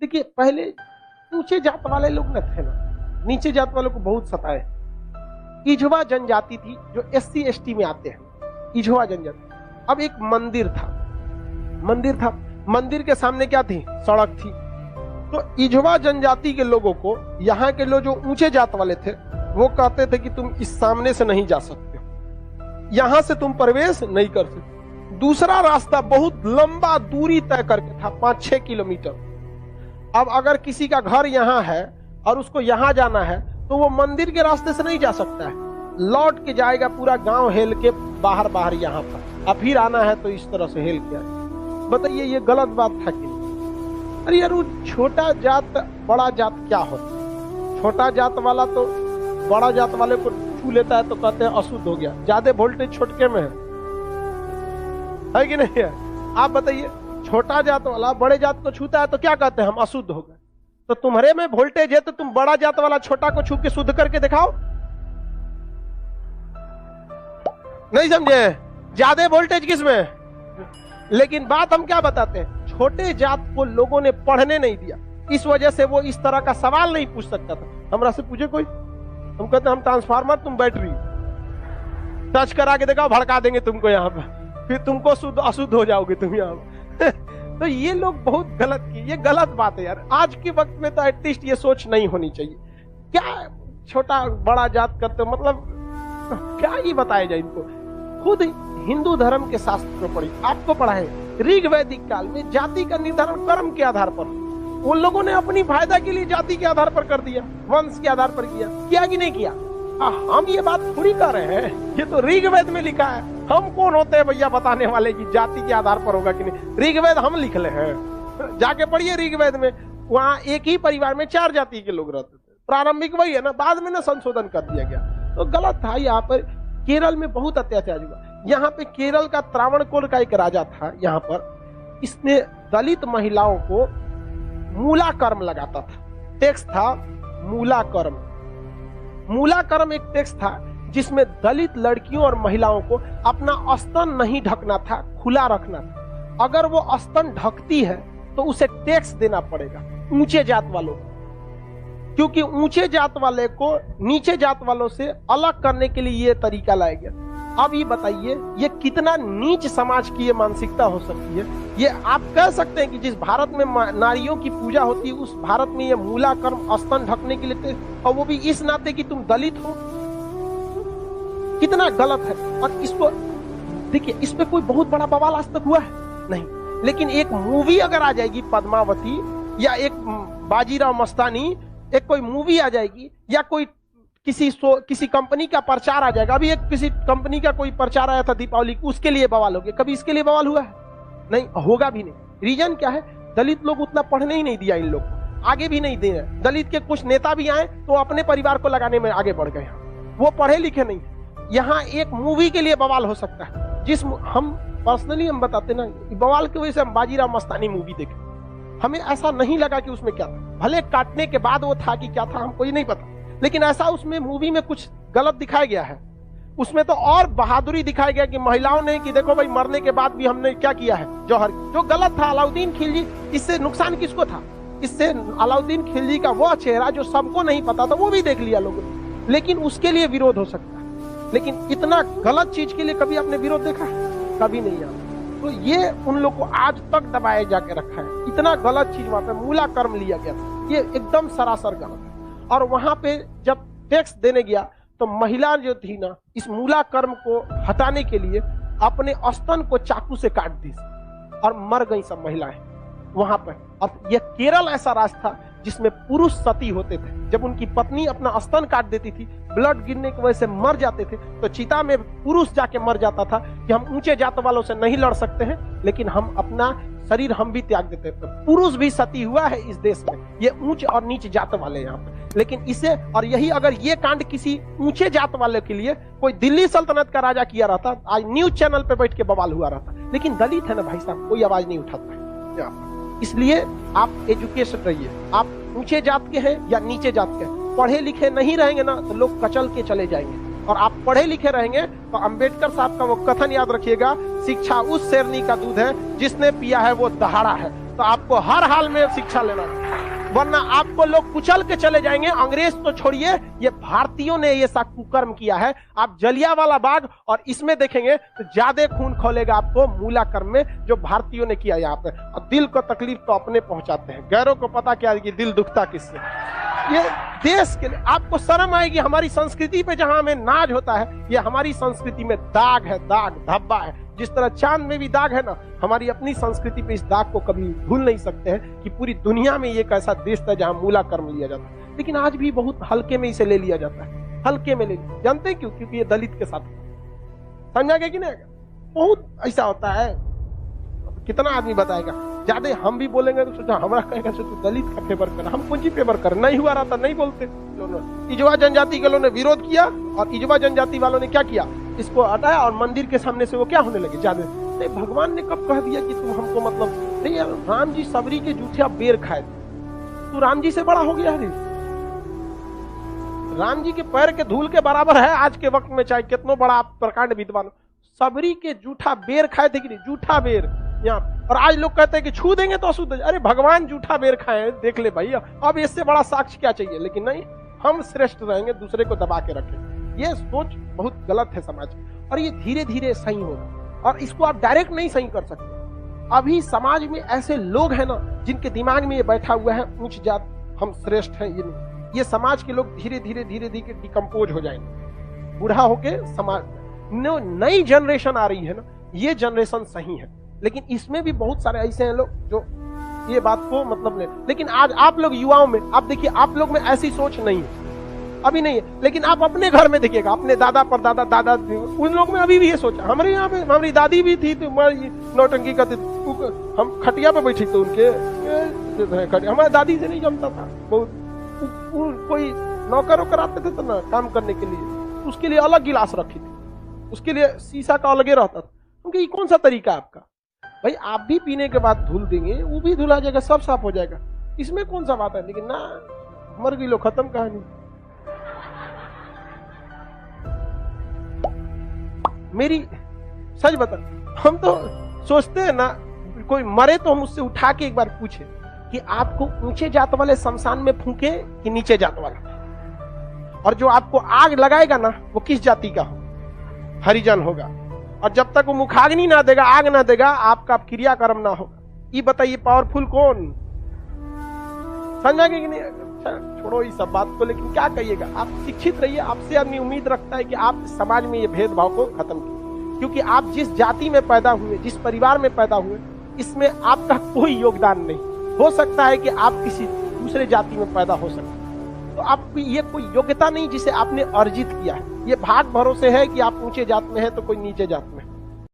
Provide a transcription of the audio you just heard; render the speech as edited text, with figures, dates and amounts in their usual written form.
देखिए पहले ऊंचे जात वाले लोग न थे ना, नीचे जात वालों को बहुत सताए। इझवा जनजाति थी जो SC ST में आते हैं, इझवा जनजाति। अब एक मंदिर था, मंदिर के सामने क्या थी? सड़क थी। तो इझवा जनजाति के लोगों को यहाँ के लोग जो ऊंचे जात वाले थे वो कहते थे कि तुम इस सामने से नहीं जा सकते, यहां से तुम प्रवेश नहीं कर सकते। दूसरा रास्ता बहुत लंबा दूरी तय करके था, 5-6 किलोमीटर। अब अगर किसी का घर यहाँ है और उसको यहाँ जाना है तो वो मंदिर के रास्ते से नहीं जा सकता है, लौट के जाएगा पूरा गांव हेल के बाहर यहाँ पर, अब फिर आना है तो इस तरह से हेल के आए। बताइए ये गलत बात था कि नहीं? अरे यार वो छोटा जात बड़ा जात क्या होता है? छोटा जात वाला तो बड़ा जात वाले को छू लेता है तो कहते हैं अशुद्ध हो गया, ज्यादा वोल्टेज छोटके में है कि नहीं है? आप बताइए, छोटा जात वाला बड़े जात को छूता है तो क्या कहते हैं? हम अशुद्ध हो गए। तो तुम्हारे में वोल्टेज है तो तुम बड़ा जात वाला छोटा को छू के शुद्ध करके दिखाओ। नहीं समझे? ज्यादा वोल्टेज किसमें? लेकिन बात हम क्या बताते हैं, छोटे जात को लोगों ने पढ़ने नहीं दिया, इस वजह से वो इस तरह का सवाल नहीं पूछ सकता था। हमरा से पूछे कोई, हम कहते हम ट्रांसफार्मर, तुम बैटरी, टच करा के दिखाओ, भड़का देंगे तुमको यहाँ पर, फिर तुमको शुद्ध अशुद्ध हो जाओगे तुम यहाँ पर। तो ये लोग बहुत गलत की, ये गलत बात है यार। आज के वक्त में तो एटलीस्ट ये सोच नहीं होनी चाहिए। क्या छोटा बड़ा जात करते, मतलब क्या ही बताया जाए इनको। खुद हिंदू धर्म के शास्त्र में पढ़ी, आपको पढ़ा है ऋग वैदिक काल में जाति का निर्धारण कर्म के आधार पर, उन लोगों ने अपनी फायदा के लिए जाति के आधार पर कर दिया, वंश के आधार पर किया कि नहीं किया? हम ये बात थोड़ी कर रहे हैं, ये तो ऋग्वेद में लिखा है। हम कौन होते हैं भैया बताने वाले की जाति के आधार पर होगा कि नहीं? ऋग्वेद हम लिख ले हैं, जाके पढ़िए ऋग्वेद में। वहां एक ही परिवार में 4 जाति के लोग रहते थे, प्रारंभिक वही है ना, बाद में ना संशोधन कर दिया गया, तो गलत था। यहाँ पर केरल में बहुत अत्याचार हुआ। यहाँ पे केरल का त्रावणकोर का एक राजा था, यहाँ पर इसने दलित महिलाओं को मूला कर्म लगाता था। टैक्स था मूला कर्म। मूला कर्म एक टैक्स था जिसमें दलित लड़कियों और महिलाओं को अपना स्तन नहीं ढकना था, खुला रखना था। अगर वो स्तन ढकती है तो उसे टैक्स देना पड़ेगा ऊंचे जात वालों को, क्योंकि ऊंचे जात वाले को नीचे जात वालों से अलग करने के लिए ये तरीका लाया गया। अब ये बताइए ये कितना नीच समाज की ये मानसिकता हो सकती है। ये आप कह सकते हैं कि जिस भारत में नारियों की पूजा होती है उस भारत में ये मूला कर्म स्तन ढकने के लिए, और वो भी इस नाते कि तुम दलित हो, कितना गलत है। और इसको देखिए, इस पे कोई बहुत बड़ा बवाल आज तक हुआ है नहीं, लेकिन एक मूवी अगर आ जाएगी पद्मावती, या एक बाजीराव मस्तानी, एक कोई मूवी आ जाएगी, या कोई किसी कंपनी का प्रचार आ जाएगा। अभी एक किसी कंपनी का कोई प्रचार आया था दीपावली, उसके लिए बवाल हो गया। कभी इसके लिए बवाल हुआ है? नहीं, होगा भी नहीं। रीजन क्या है? दलित लोग उतना पढ़ने ही नहीं दिया इन लोग को, आगे भी नहीं दे रहे। दलित के कुछ नेता भी आए तो अपने परिवार को लगाने में आगे बढ़ गए, वो पढ़े लिखे नहीं। यहाँ एक मूवी के लिए बवाल हो सकता है, जिस हम पर्सनली हम बताते ना, बवाल की वजह से हम बाजीराव मस्तानी मूवी देखे, हमें ऐसा नहीं लगा कि उसमें क्या था। भले काटने के बाद वो था कि क्या था हमको ही नहीं पता, लेकिन ऐसा उसमें मूवी में कुछ गलत दिखाया गया है। उसमें तो और बहादुरी दिखाया गया कि महिलाओं ने, कि देखो भाई मरने के बाद भी हमने क्या किया है, जौहर, जो गलत था। अलाउद्दीन खिलजी, इससे नुकसान किसको था? इससे अलाउद्दीन खिलजी का वो चेहरा जो सबको नहीं पता था वो भी देख लिया लोगों ने, लेकिन उसके लिए विरोध हो सकता है। लेकिन इतना गलत चीज के लिए कभी आपने विरोध देखा है? कभी नहीं आया। तो ये उन लोग को आज तक दबाए जाके रखा है। इतना गलत चीज वहां पे मूला कर्म लिया गया था, ये एकदम सरासर गलत है। और वहां पे जब टैक्स देने गया तो महिला जो थी ना, इस मूला कर्म को हटाने के लिए अपने स्तन को चाकू से काट दी और मर गई सब महिलाएं वहां पर। और यह केरल ऐसा राज्य था जिसमें पुरुष सती होते थे। जब उनकी पत्नी अपना स्तन काट देती थी, ब्लड गिरने की वजह से मर जाते थे, तो चिता में पुरुष जाके मर जाता था कि हम ऊंचे जात वालों से नहीं लड़ सकते हैं, लेकिन हम अपना शरीर हम भी त्याग देते थे। पुरुष भी सती हुआ है इस देश में, ये ऊंच और नीच जात वाले यहाँ पे। लेकिन इसे, और यही अगर ये कांड किसी ऊंचे जात वाले के लिए कोई दिल्ली सल्तनत का राजा किया रहता, आज न्यूज चैनल पे बैठ के बवाल हुआ रहता। लेकिन दलित है ना भाई साहब, कोई आवाज नहीं उठाता है। इसलिए आप एजुकेशन रहिए, आप ऊंचे जात के हैं या नीचे जात के हैं, पढ़े लिखे नहीं रहेंगे ना तो लोग कचल के चले जाएंगे। और आप पढ़े लिखे रहेंगे तो अंबेडकर साहब का वो कथन याद रखिएगा, शिक्षा उस शेरनी का दूध है जिसने पिया है वो दहाड़ा है। तो आपको हर हाल में शिक्षा लेना चाहिए, वरना आपको लोग कुचल के चले जाएंगे। अंग्रेज तो छोड़िए, ये भारतीयों ने ये सा कुकर्म किया है। आप जलियांवाला बाग और इसमें देखेंगे तो ज्यादा खून खोलेगा आपको मूला कर्म में, जो भारतीयों ने किया यहाँ पे। और दिल को तकलीफ तो अपने पहुंचाते हैं, गैरों को पता क्या है कि दिल दुखता किससे। ये देश के लिए आपको शर्म आएगी। हमारी संस्कृति पे जहां हमें नाज होता है, ये हमारी संस्कृति में दाग है, दाग धब्बा है। जिस तरह चांद में भी दाग है ना, हमारी अपनी संस्कृति पे इस दाग को कभी भूल नहीं सकते हैं कि पूरी दुनिया में ये एक ऐसा देश था जहां मूला कर्म लिया जाता है, लेकिन आज भी बहुत हल्के में इसे ले लिया जाता है, हल्के में ले लिया। जानते हैं क्यों? क्योंकि ये दलित के साथ समझा गया कि नहीं? बहुत ऐसा होता है। कितना आदमी बताएगा, ज्यादा हम भी बोलेंगे तो सोचा हमारा कहेगा तो दलित का फेवर कर, हम कौन सी फेवर कर, नहीं हुआ रहा था नहीं बोलते। इजवा जनजाति के लोगों ने विरोध किया और इजवा जनजाति वालों ने क्या किया, इसको हटाया और मंदिर के सामने से वो क्या होने लगे ज्यादा। नहीं, भगवान ने कब कह दिया कि तुम हमको मतलब नहीं यार, राम जी सबरी के जूठे बेर खाए थे, तू राम जी से बड़ा हो गया है। राम जी के पैर के धूल के बराबर है आज के वक्त में, चाहे कितना बड़ा आप प्रकांड विद्वान। सबरी के जूठा बेर खाए थे कि नहीं, जूठा बेर यहाँ। और आज लोग कहते हैं कि छू देंगे तो अशुद्ध। अरे भगवान जूठा बेर खाए, देख ले भाई, अब इससे बड़ा साक्ष्य क्या चाहिए। लेकिन नहीं, हम श्रेष्ठ रहेंगे, दूसरे को दबा के रखें। ये सोच बहुत गलत है समाज की, और ये धीरे धीरे सही होगा। और इसको आप डायरेक्ट नहीं सही कर सकते। अभी समाज में ऐसे लोग हैं ना, जिनके दिमाग में ये बैठा हुआ है ऊंच जात, हम श्रेष्ठ हैं। ये नहीं, ये समाज के लोग धीरे धीरे डिकम्पोज हो जाएंगे। बूढ़ा होके समाज, नई जनरेशन आ रही है ना, ये जनरेशन सही है। लेकिन इसमें भी बहुत सारे ऐसे हैं लोग जो ये बात को मतलब ले। लेकिन आज आप लोग युवाओं में, आप देखिए, आप लोग में ऐसी सोच नहीं है, अभी नहीं है। लेकिन आप अपने घर में देखिएगा, अपने दादा परदादा, दादा, उन लोग में अभी भी ये सोचा। हमारे यहाँ पे हमारी दादी भी थी तो नौटंकी करते, हम खटिया पे बैठी तो उनके, हमारी दादी से नहीं जमता था बहुत। कोई नौकर वोकर आते थे तो ना काम करने के लिए, उसके लिए अलग गिलास रखी थी, उसके लिए शीशा का अलगे रहता था। क्योंकि ये कौन सा तरीका है आपका भाई? आप भी पीने के बाद धुल देंगे, वो भी धुला जाएगा, सब साफ हो जाएगा, इसमें कौन सा बात है। लेकिन ना, मर गई लो, खत्म कहानी। मेरी सच बता, हम तो सोचते हैं ना, कोई मरे तो हम उससे उठा के एक बार पूछे कि आपको ऊंचे जात वाले शमशान में फूके कि नीचे जात वाला, और जो आपको आग लगाएगा ना वो किस जाति का हो, हरिजन होगा। और जब तक वो मुखाग्नि ना देगा, आग ना देगा, आपका क्रियाकर्म ना होगा। ये बताइए पावरफुल कौन? समझा कि नहीं? छोड़ो इस सब बात को, लेकिन क्या कहिएगा, आप शिक्षित रहिए। आपसे आदमी उम्मीद रखता है कि आप समाज में ये भेदभाव को खत्म कीजिए, क्योंकि आप जिस जाति में पैदा हुए, जिस परिवार में पैदा हुए, इसमें आपका कोई योगदान नहीं। हो सकता है कि आप किसी दूसरे जाति में पैदा हो सकते, तो आपकी ये कोई योग्यता नहीं जिसे आपने अर्जित किया है। ये भाग भरोसे है कि आप ऊंचे जात में है तो कोई नीचे जात में है।